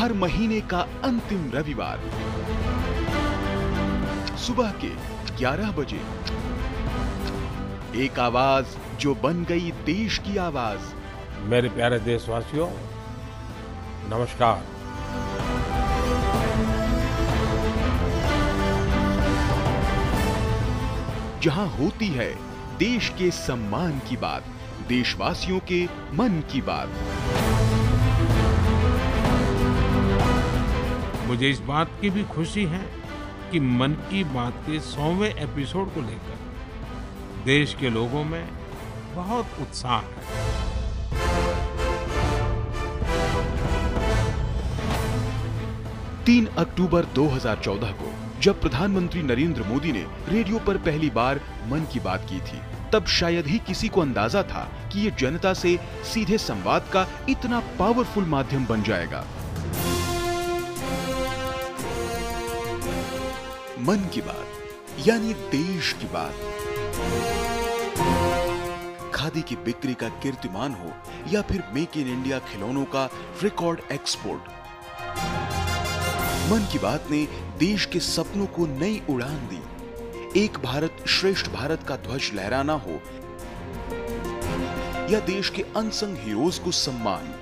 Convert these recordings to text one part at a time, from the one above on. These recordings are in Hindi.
हर महीने का अंतिम रविवार सुबह के 11 बजे एक आवाज जो बन गई देश की आवाज। मेरे प्यारे देशवासियों, नमस्कार। जहां होती है देश के सम्मान की बात, देशवासियों के मन की बात। मुझे इस बात की भी खुशी है कि मन की बात के 100वें एपिसोड को लेकर देश के लोगों में बहुत उत्साह है। 3 अक्टूबर 2014 को जब प्रधानमंत्री नरेंद्र मोदी ने रेडियो पर पहली बार मन की बात की थी, तब शायद ही किसी को अंदाजा था कि ये जनता से सीधे संवाद का इतना पावरफुल माध्यम बन जाएगा। मन की बात यानी देश की बात। खादी की बिक्री का कीर्तिमान हो या फिर मेक इन इंडिया खिलौनों का रिकॉर्ड एक्सपोर्ट, मन की बात ने देश के सपनों को नई उड़ान दी। एक भारत श्रेष्ठ भारत का ध्वज लहराना हो या देश के अनसंग हीरोज को सम्मान,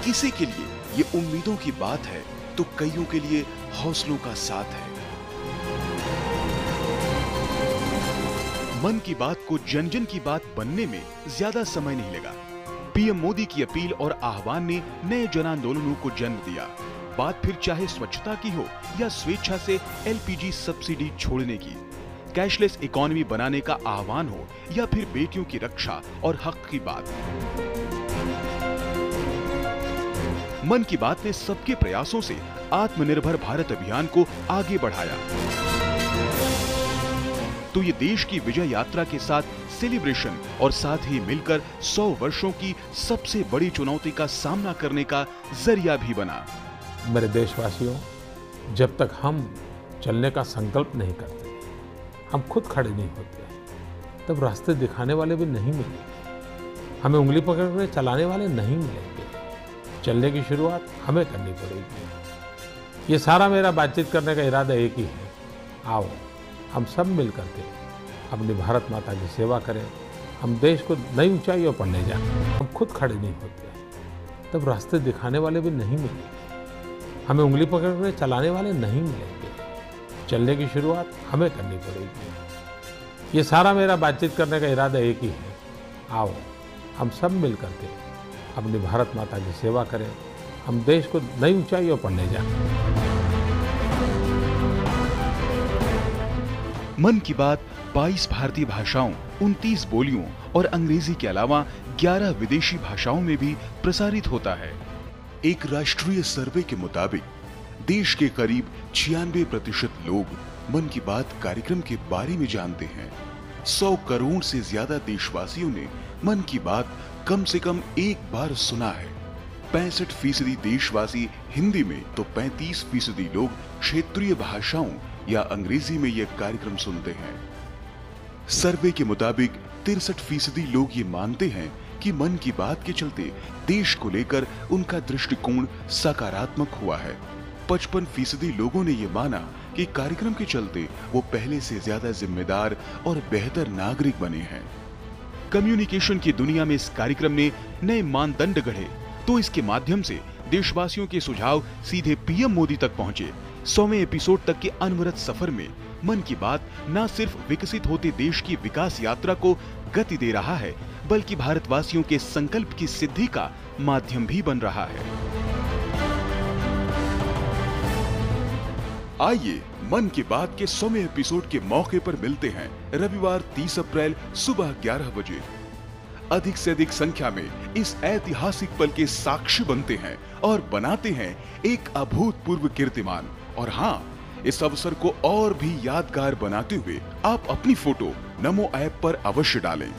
किसी के लिए ये उम्मीदों की बात है तो कईयों के लिए हौसलों का साथ है। मन की बात को जन जन की बात बनने में ज्यादा समय नहीं लगा। पीएम मोदी की अपील और आह्वान ने नए जन आंदोलनों को जन्म दिया। बात फिर चाहे स्वच्छता की हो या स्वेच्छा से एलपीजी सब्सिडी छोड़ने की, कैशलेस इकोनॉमी बनाने का आह्वान हो या फिर बेटियों की रक्षा और हक की बात। मन की बात ने सबके प्रयासों से आत्मनिर्भर भारत अभियान को आगे बढ़ाया। तो ये देश की विजय यात्रा के साथ सेलिब्रेशन और साथ ही मिलकर 100 वर्षों की सबसे बड़ी चुनौती का सामना करने का जरिया भी बना। मेरे देशवासियों, जब तक हम चलने का संकल्प नहीं करते, हम खुद खड़े नहीं होते, तब रास्ते दिखाने वाले भी नहीं मिलेंगे। हमें उंगली पकड़कर चलाने वाले नहीं मिलेंगे। चलने की शुरुआत हमें करनी पड़ेगी। ये सारा मेरा बातचीत करने का इरादा एक ही है। आओ हम सब मिल करके अपनी भारत माता की सेवा करें। हम देश को नई ऊंचाइयों पर ले जाएं। हम खुद खड़े नहीं होते, तब रास्ते दिखाने वाले भी नहीं मिलेंगे। हमें उंगली पकड़कर चलाने वाले नहीं मिलेंगे। चलने की शुरुआत हमें करनी पड़ेगी। ये सारा मेरा बातचीत करने का इरादा एक ही है। आओ हम सब मिल करके अपनी भारत माता की सेवा करें। हम देश को नई ऊंचाइयों पर ले जाएं। मन की बात 22 भारतीय भाषाओं, 29 बोलियों और अंग्रेजी के अलावा 11 विदेशी भाषाओं में भी प्रसारित होता है। एक राष्ट्रीय सर्वे के मुताबिक देश के करीब 96% लोग मन की बात कार्यक्रम के बारे में जानते हैं। 100 करोड़ से ज्यादा देशवासियों ने मन की बात कम से कम एक बार सुना है। 65% देशवासी हिंदी में तो 35% लोग क्षेत्रीय भाषाओं या अंग्रेजी में यह कार्यक्रम सुनते हैं। सर्वे के मुताबिक 63% लोग ये मानते हैं कि मन की बात के चलते देश को लेकर उनका दृष्टिकोण सकारात्मक हुआ है। 55% लोगों ने यह माना कि कार्यक्रम के चलते वो पहले से ज्यादा जिम्मेदार और बेहतर नागरिक बने हैं। कम्युनिकेशन की दुनिया में इस कार्यक्रम ने नए मानदंड गढ़े, तो इसके माध्यम से देशवासियों के सुझाव सीधे पीएम मोदी तक पहुंचे। 100वें एपिसोड तक के अनवरत सफर में मन की बात न सिर्फ विकसित होते देश की विकास यात्रा को गति दे रहा है, बल्कि भारतवासियों के संकल्प की सिद्धि का माध्यम भी बन रहा है। आइए मन की बात के 100वें एपिसोड के मौके पर मिलते हैं रविवार 30 अप्रैल सुबह 11 बजे। अधिक से अधिक संख्या में इस ऐतिहासिक पल के साक्षी बनते हैं और बनाते हैं एक अभूतपूर्व कीर्तिमान। और हाँ, इस अवसर को और भी यादगार बनाते हुए आप अपनी फोटो नमो ऐप पर अवश्य डालें।